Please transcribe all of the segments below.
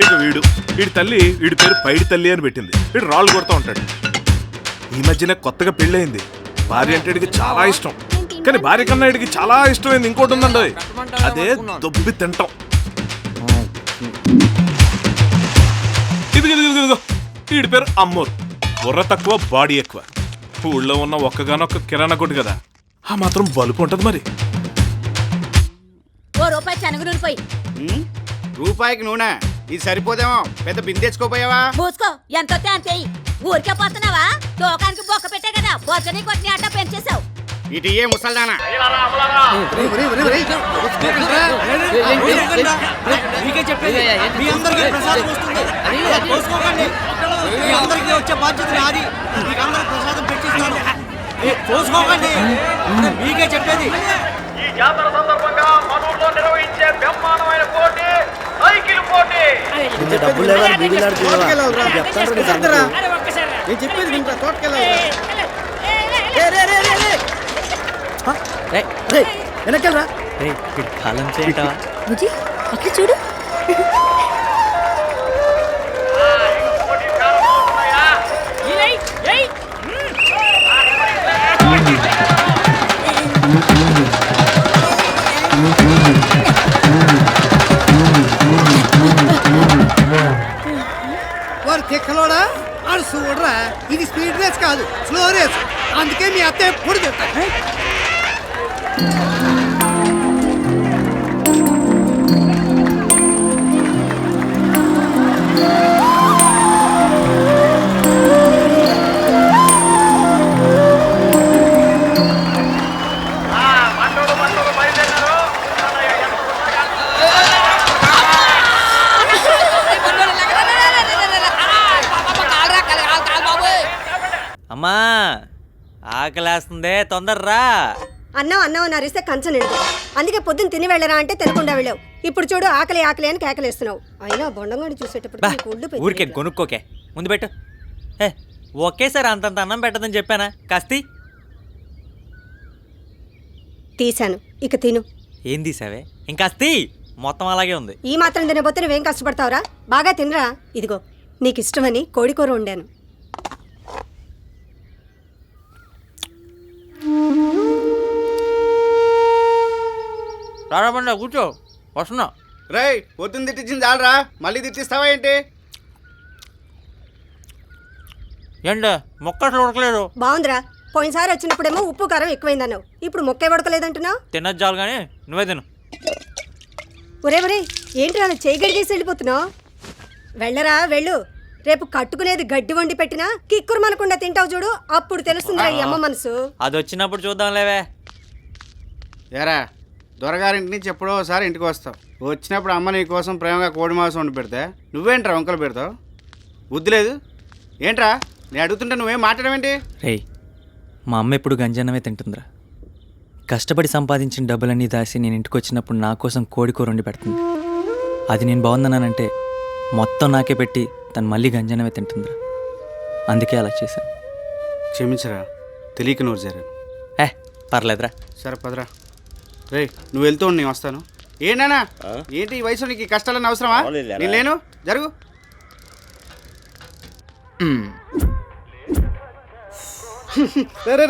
ఇక వీడి తల్లి వీడి పేరు పైడి తల్లి అని పెట్టింది. వీడు రాళ్ళు కొడుతూ ఉంటాడు. ఈ మధ్యన కొత్తగా పెళ్ళయింది. భార్య అంటే వీడికి చాలా ఇష్టం. కానీ భార్య కన్నా వీడికి చాలా ఇష్టమైంది ఇంకోటి ఉందండి, అదే దొబ్బి తింటాం. ఇదిగో వీడి పేరు అమ్మోరు. బుర్ర తక్కువ, బాడీ ఎక్కువ. ఊళ్ళో ఉన్న ఒక్కగానొక్క కిరాణా కొట్టు కదా, ఆ మాత్రం బలుపు ఉంటది మరి. రూపాయికి నూనె ఇది సరిపోదేమో, పెద్ద బిందె తెచ్చుకోపోయావా? మూసుకో, ఎంత అంతే. ఊరికే పోతున్నావా? తోకానికి బొక్క పెట్టే కదా బొక్కని కొట్టి అడ్డ పెంచేసావు. ఇటు ఏ ముసల్దానా వచ్చే బాధ్యత నాది. ప్రసాదం పెట్టిస్తాను, చూసుకోకండి. మీకే చెప్పేది. ఈ జాతర సందర్భంగా మనూర్లో నిర్వహించే బ్రహ్మాండమైన పోటీ సైకిల్ పోటీ. వెనకెళ్ళరా అక్కడ చూడు. వారు తిక్కలోడా వాడు చూడరా, ఇది స్పీడ్ రేస్ కాదు, స్లో రేస్. అందుకే మీ అత్త ఎప్పుడు చెప్తాను. అమ్మా ఆకలేస్తుందే, తొందర్రా. అన్నం నరిస్తే కంచం నిండు. అందుకే పొద్దున్న తిని వెళ్ళరా అంటే తినకుండా వెళ్ళావు. ఇప్పుడు చూడు ఆకలి ఆకలి అని కేకలేస్తున్నావు. అయినా బొండంగాడి చూసేటప్పుడు ఊరికే కొనుక్కోకే, ముందు పెట్టు. ఒకేసారి అంతంత అన్నం పెట్టదని చెప్పానా? కాస్తి తీశాను, ఇక తిను. ఏం తీసావే? ఇంకాస్తి మొత్తం అలాగే ఉంది. ఈ మాత్రం తినబోతే నువ్వేం కష్టపడతావురా? బాగా తినరా. ఇదిగో నీకు ఇష్టమని కోడికూర వండాను. రాబడి కూర్చో, వస్తున్నా. రై, పొద్దున్న తిట్టించింది చాలరా, మళ్ళీ తిట్టిస్తావా ఏంటి? ఏంటి మొక్క అసలు ఉడకలేదు? బాగుందిరా. పోయినసారి వచ్చినప్పుడేమో ఉప్పు కారం ఎక్కువైందన్నావు, ఇప్పుడు మొక్క ఉడకలేదంటున్నావు. తినచ్చు చాలు కానీ నువ్వే తిను. ఒరే ఏంటి అలా చేయి గడిగేసి వెళ్ళిపోతున్నావు? వెళ్ళరా వెళ్ళు. రేపు కట్టుకునేది గడ్డి వండి పెట్టినా కిక్కురు మనకుండా తింటావు చూడు, అప్పుడు తెలుస్తుందిరా ఈ అమ్మ మనసు. అది వచ్చినప్పుడు చూద్దాం లేవే. ఏరా, దొరగారింటి నుంచి ఎప్పుడో ఒకసారి ఇంటికి వస్తావు. వచ్చినప్పుడు అమ్మ నీ కోసం ప్రేమగా కోడి మాంసం వండి పెడితే నువ్వేంట్రా వంకలు పెడతావు? బుద్ధి లేదు ఏంట్రా? నేను అడుగుతుంటే నువ్వేం మాట్లాడమేంటి? రేయ్, మా అమ్మ ఎప్పుడు గంజన్నమే తింటుందిరా. కష్టపడి సంపాదించిన డబ్బులన్నీ దాసి నేను ఇంటికి వచ్చినప్పుడు నా కోసం కోడికూర వండి పెడుతుంది. అది నేను బాగుందన్నానంటే మొత్తం నాకే పెట్టి తను మళ్ళీ గంజన్నమే తింటుందిరా. అందుకే అలా చేశాను. క్షమించరా, తెలియక నోరు చేరాను. పర్లేదురా. సరే పదరా. రే, నువ్వు వెళ్తూ ఉండి నేను వస్తాను. ఏంటన్నా ఏంటి ఈ వయసులో నీకు ఈ కష్టాలన్నీ అవసరమా? నేను లేను, జరుగు.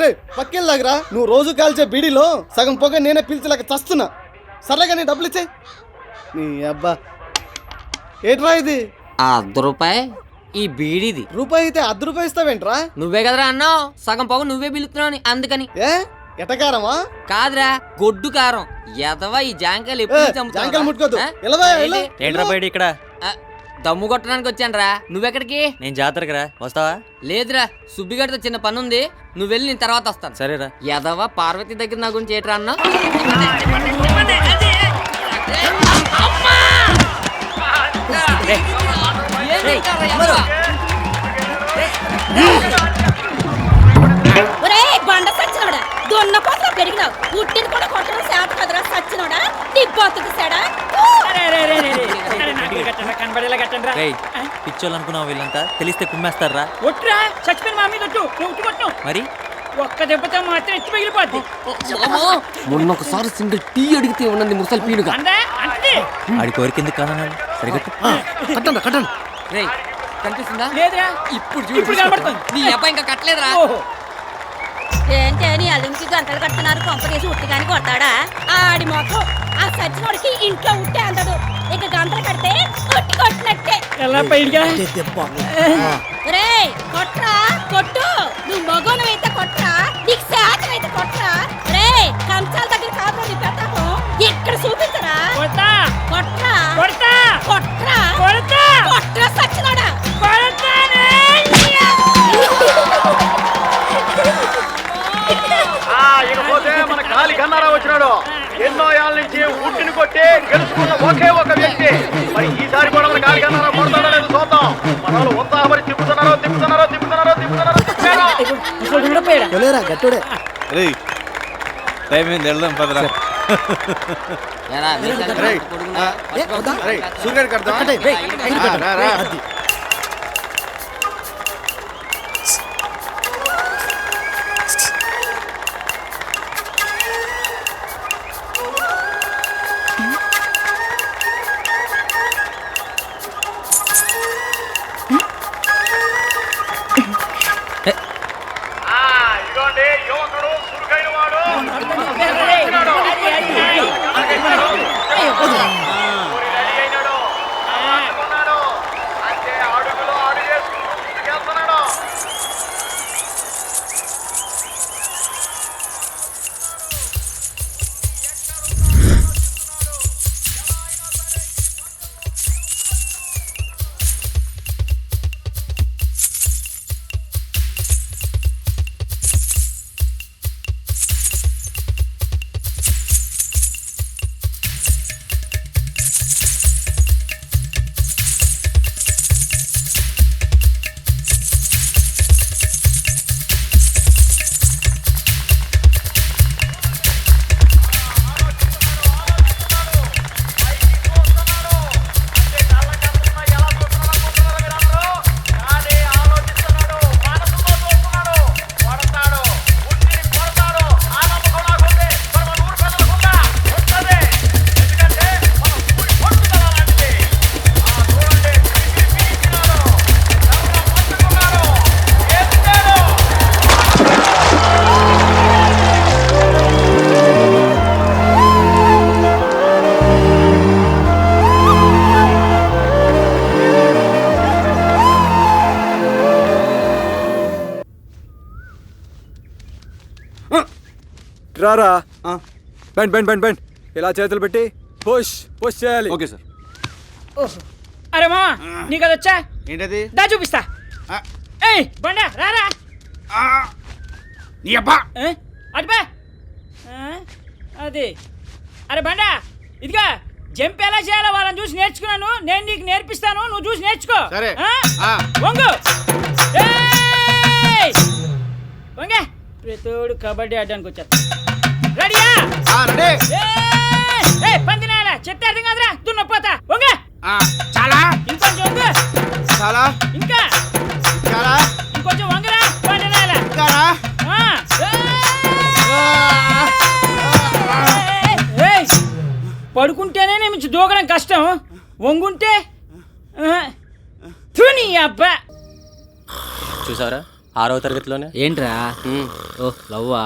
రే పక్కెళ్ళాగరా. నువ్వు రోజు కాల్చే బీడీలో సగం పొగ నేనే పిలిచేలాగా చస్తున్నా. సర్లేగా నీ డబ్బులు ఇచ్చే. నీ అబ్బా ఏంట్రా ఇది? ₹1 ఈ బీడీది. రూపాయి అయితే ₹1 ఇస్తావేంట్రా? నువ్వే కదరా అన్నావు సగం పొగ నువ్వే పిలుస్తున్నావు అందుకని. ఏ ఎటకారమా? కాదురా, గొడ్డు కారం. ఎదవా ఈ జాంకాయలు ఎప్పుడు జాంకాయలు ముట్టుకోదు. ఏంట్రా బయట ఇక్కడ? దమ్ము కొట్టడానికి వచ్చానురా. నువ్వెక్కడికి? నేను జాతరకి రా, వస్తావా? లేదురా, సుబ్బిగడితో చిన్న పని ఉంది, నువ్వు వెళ్ళి నేను తర్వాత వస్తాను. సరేరా. ఎదవా పార్వతి దగ్గర నా గురించి ఏట్రా అన్నా? బండ సచ్చినోడా, దొన్న కోసం పెరిగినావు. పుట్టిన కూడా కొట్టడం శాత కదరా సచ్చినోడా, నీ బతుకు సెడా. పిచ్చోళ్ళు అనుకున్నావు వీళ్ళంతా, తెలిస్తే కుమ్మేస్తారా? చచ్చిపోయిన మా మీద మరి ఒక్క దెబ్బతో మాత్రం ఎత్తి పగిలిపోద్ది. మొన్న ఒకసారి సింగిల్ టీ అడిగితే ఉన్నది ముసలి పీనుగా. అందా అంటే ఆడి కోరికెందుకు కాదన్నాడు సరిగట్టు. కట్టండి కట్టండి. రేయ్ కనిపిస్తుందా? లేదురా, ఇప్పుడు ఇప్పుడు కనబడుతుంది. నీ అబ్బాయి ఇంకా కట్టలేదురా. ఓహో, ఏంటే నీ అల్లునికి గంటలు కడుతున్నారు, కొంప తీసి ఉట్టిగాని కొడతాడా? ఆడి మొత్తం ఆ సచ్చినోడికి ఇంట్లో ఉట్టే అందదు, ఇక గంటలు కడితే కొట్టి కొట్టినట్టే. ఎలా పైగా రేయ్ కొట్రా కొట్టు, నువ్వు మగోనవైతే కొట్రా, నీకు శాతమైతే కొట్రా. రేయ్ కంచాల దగ్గర కాదు నీ పెద్దకం, ఇక్కడ చూపించరా. కొడతా కొట్రా కొడతా కొట్రా కొడతా కొట్రా సచ్చినోడా. కొడతానే. ఇకపోతే మన గాలి గన్నారా వచ్చినాడు. ఎన్నో ఏళ్ళ నుంచి ఉట్టిని కొట్టి గెలుచుకున్న ఒకే ఒక వ్యక్తి. మరి ఈసారి కూడా మన గాలి గన్నారా కొడతాడో లేదో చూద్దాం. మన వాళ్ళు ఉత్సాహపడి తిప్పుతున్నారో తిప్పుతున్నారో తిప్పుతున్నారో తిప్పుతున్నారో తిప్పుతారో. కొలేరా గట్టుడే. రేయ్ టైం ఏంది, వెళ్దాం పదరా. ఎరా, నీ తల్లి రేయ్, కొడుకున్నా? రేయ్ సూర్యుడు కడతావా? రా, రా. ఇదిగోండి యువకుడు చురుకైన వాడు రెడీ అయినాడు, అందుకున్నాడు. అంటే అడుగులో అడుగు వేసుకుంటూ ముందుకెళ్తున్నాడు. రారా బెండ్ బెండ్ బెండ్ బెండ్ ఇలా చేతులు పెట్టి పుష్ పుష్ చేయాలి. Okay sir. అరే మామ నీకు అది వచ్చా? ఏంటది? దా చూపిస్తా. ఆ. ఏయ్ బండా రారా. నీ అబ్బా అటుపా అది. అరే బండా ఇదిగా జంప్ ఎలా చేయాలో వాళ్ళని చూసి నేర్చుకున్నాను, నేను నీకు నేర్పిస్తాను, నువ్వు చూసి నేర్చుకో. సరే. ఆ? వంగు. ఏయ్! వంగే. ప్రతోడు కబడ్డీ ఆడడానికి వచ్చేస్తా. రెడీయా? రెడీ. ఏయ్ పందినారా చెప్తే అర్థం కాదురా, దున్నపోతా. వంగే. చాలా ఇంకొంచెం వంగు. చాలా ఇంకా చాలా ఇంకొంచెం వంగరా పందినారా. చాలా. పడుకుంటేనే నుంచి దూకడం కష్టం, వంగుంటే తుని అబ్బా. చూసావరా 6వ తరగతిలోనే. ఏంట్రా? ఓ లవ్వా?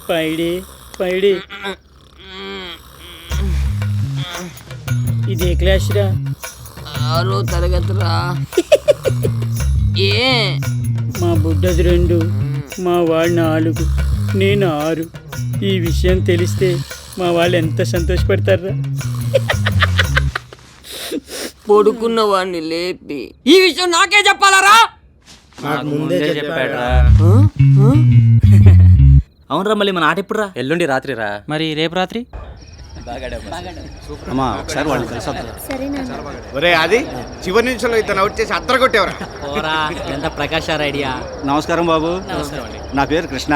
పైడి పైడి ఇది ఏ క్లాస్ రా? 6వ తరగతిరా. ఏ మా బుడ్డది 2, మా వాడు 4, నేను 6. ఈ విషయం తెలిస్తే మా వాళ్ళు ఎంత సంతోషపడతారా. పడుకున్న వాడిని లేపి ఈ విషయం నాకే చెప్పాలరా? ముందే చెప్పాడురా. అవునరా, మళ్ళీ మన ఆట ఎప్పుడురా? ఎల్లుండి రాత్రి రా. మరి రేపు రాత్రి? అమ్మా ఒకసారి వాళ్ళు కలిసి ఒరే అది చివరి నిమిషంలో ఇతను అవుట్ చేసి అత్తర కొట్టేవరా. ఓరా ఎంత ప్రకాశార ఐడియా. నమస్కారం బాబు. నా పేరు కృష్ణ.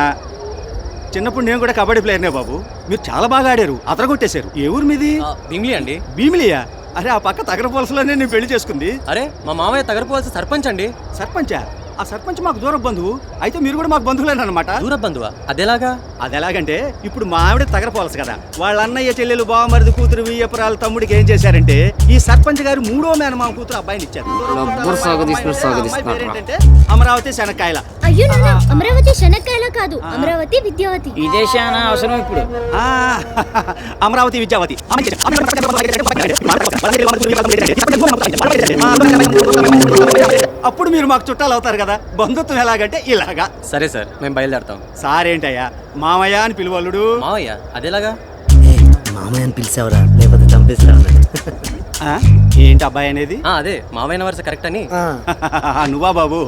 చిన్నప్పుడు నేను కూడా కబడ్డీ ప్లేయర్నే బాబు. మీరు చాలా బాగా ఆడారు, అతర కొట్టేశారు. ఏ ఊరు మీది? భీమిలి అండి. భీమిలియా? అరే ఆ పక్క తగరపోలసలోనే నేను పెళ్లి చేసుకుంది. అరే మా మామయ్య తగరపోవాల్సిన సర్పంచ్ అండి. సర్పంచా? ఆ సర్పంచ్ మాకు దూర బంధువు. అయితే మీరు కూడా మాకు బంధువులేనమాట. దూర బంధువా? అదెలాగా? అది ఎలాగంటే ఇప్పుడు మా ఆవిడ తగరపోలసు కదా, వాళ్ళ అన్నయ్య చెల్లెలు బావమరిది కూతురు వియ్యపురాల తమ్ముడికి ఏం చేశారంటే ఈ సర్పంచ్ గారు 3వ మేనమామ కూతురు అబ్బాయిని ఇచ్చారు. పేరేంటంటే అమరావతి శనక్కాయల. అయ్యో నాన్న, అమరావతి శనక్కాయల కాదు, అమరావతి విద్యావతి. ఇదే చాలా అవసరం ఇప్పుడు. ఆ, అమరావతి విద్యావతి. అప్పుడు మీరు మాకు చుట్టాలు అవుతారు కదా. బంధుత్వం ఎలాగంటే ఇలాగా. సరే సార్, మేము బయలుదేరుతాం. సారేంటయ్యా, మామయ్య అని పిలువల్లుడు. మావయ్య అదెలాగా? మామయ్య అని పిలిచావురా, లేకపోతే చంపేస్తా. ఏంటి అబ్బాయి అనేది? అదే మావయ్య వరుస కరెక్ట్ అని. నువ్వా బాబు?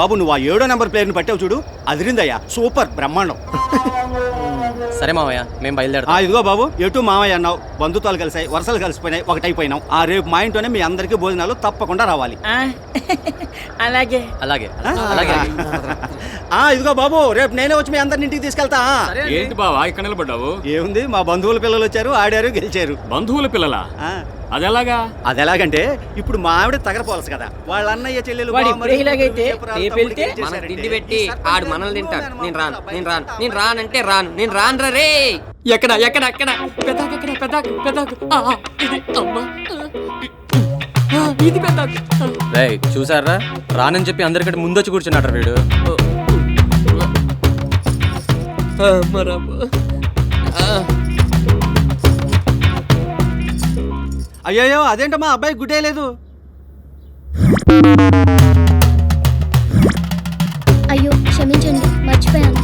బాబు నువ్వు ఆ 7వ నెంబర్ ప్లేయర్ని పట్టావు చూడు, అదిరిందయ్యా, సూపర్ బ్రహ్మాండం. సరే మావయ్య, మేము బయలుదేరుతాం. ఇదిగో బాబు, ఎటు మామయ్య అన్నావు, బంధుత్వాలు కలిసాయి, వరుసలు కలిసిపోయినాయి, ఒకటైపోయినాం. రేపు మా ఇంట్లోనే మీ అందరికీ భోజనాలు తప్పకుండా రావాలి. అలాగే అలాగే అలాగే. ఇదిగో బాబు, రేపు నేనే వచ్చి మీ అందరిని ఇంటికి తీసుకెళ్తా. ఏంటి బావా ఇక్కడ నిలబడ్డావు? ఏముంది, మా బంధువుల పిల్లలు వచ్చారు, ఆడారు, గెలిచారు. బంధువుల పిల్లలా? అదెలాగా? అదెలాగంటే ఇప్పుడు మా ఆవిడ తగరపోలసు కదా, వాళ్ళ అన్నయ్య చెల్లెలు మనం తిండి పెట్టి ఆడు మనల్ని తింటాడు. నేను రాను, నేను రాను, నేను రానంటే రాను, నేను రాను రే. ఎక్కడ ఎక్కడ ఎక్కడ? పెద్దాకు ఎక్కడ? పెద్దాకు పెద్దాకు. ఇది అమ్మా, ఇది పెద్దాకు. రేయ్ చూసారా, రానని చెప్పి అందరికంటే ముందొచ్చి కూర్చున్నాడు వీడు. అయ్యో అదేంటమ్మా, అబ్బాయి గుడ్డే లేదు. అయ్యో క్షమించండి, మర్చిపోయాను.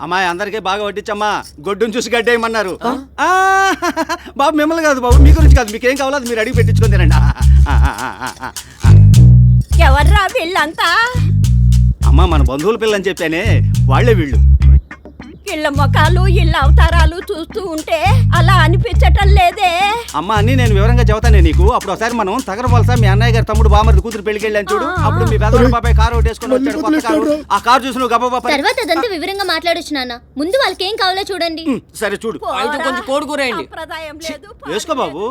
అమ్మాయి అందరికీ బాగా వడ్డించమ్మా, గొడ్డును చూసి గడ్డేయమన్నారు. బాబు మిమ్మల్ని కాదు బాబు, మీ గురించి కాదు, మీకేం కావాలో అది మీరు అడిగి పెట్టించుకొని తినండి. ఎవర్రా వీళ్ళంతా? అమ్మా మన బంధువుల పిల్లని చెప్పానే, వాళ్ళే వీళ్ళు. ఇళ్ళ ముఖాలు ఇళ్ళ అవతారాలు చూస్తూ ఉంటే అలా అనిపించటం లేదే. అమ్మా అన్ని నేను వివరంగా చెబుతానే నీకు. అప్పుడు ఒకసారి మనం తగరవలస మీ అన్నయ్య గారి తమ్ముడు బామర్ది కూతురు పెళ్లికి వెళ్ళాను చూడు, అప్పుడు మీ పెద్దవాళ్ళ బాబాయ్ కారు ఒకటి వేసుకొని వచ్చాడు, కొత్త కారు. ఆ కారు చూసి నువ్వు గబా తర్వాత అదంతా వివరంగా మాట్లాడొచ్చు నాన్న. ముందు వాళ్ళకి ఏం కావాలో చూడండి. సరే చూడు. కొంచెం కోడి కూర వేయండి. సంప్రదాయం లేదు, వేసుకో బాబు.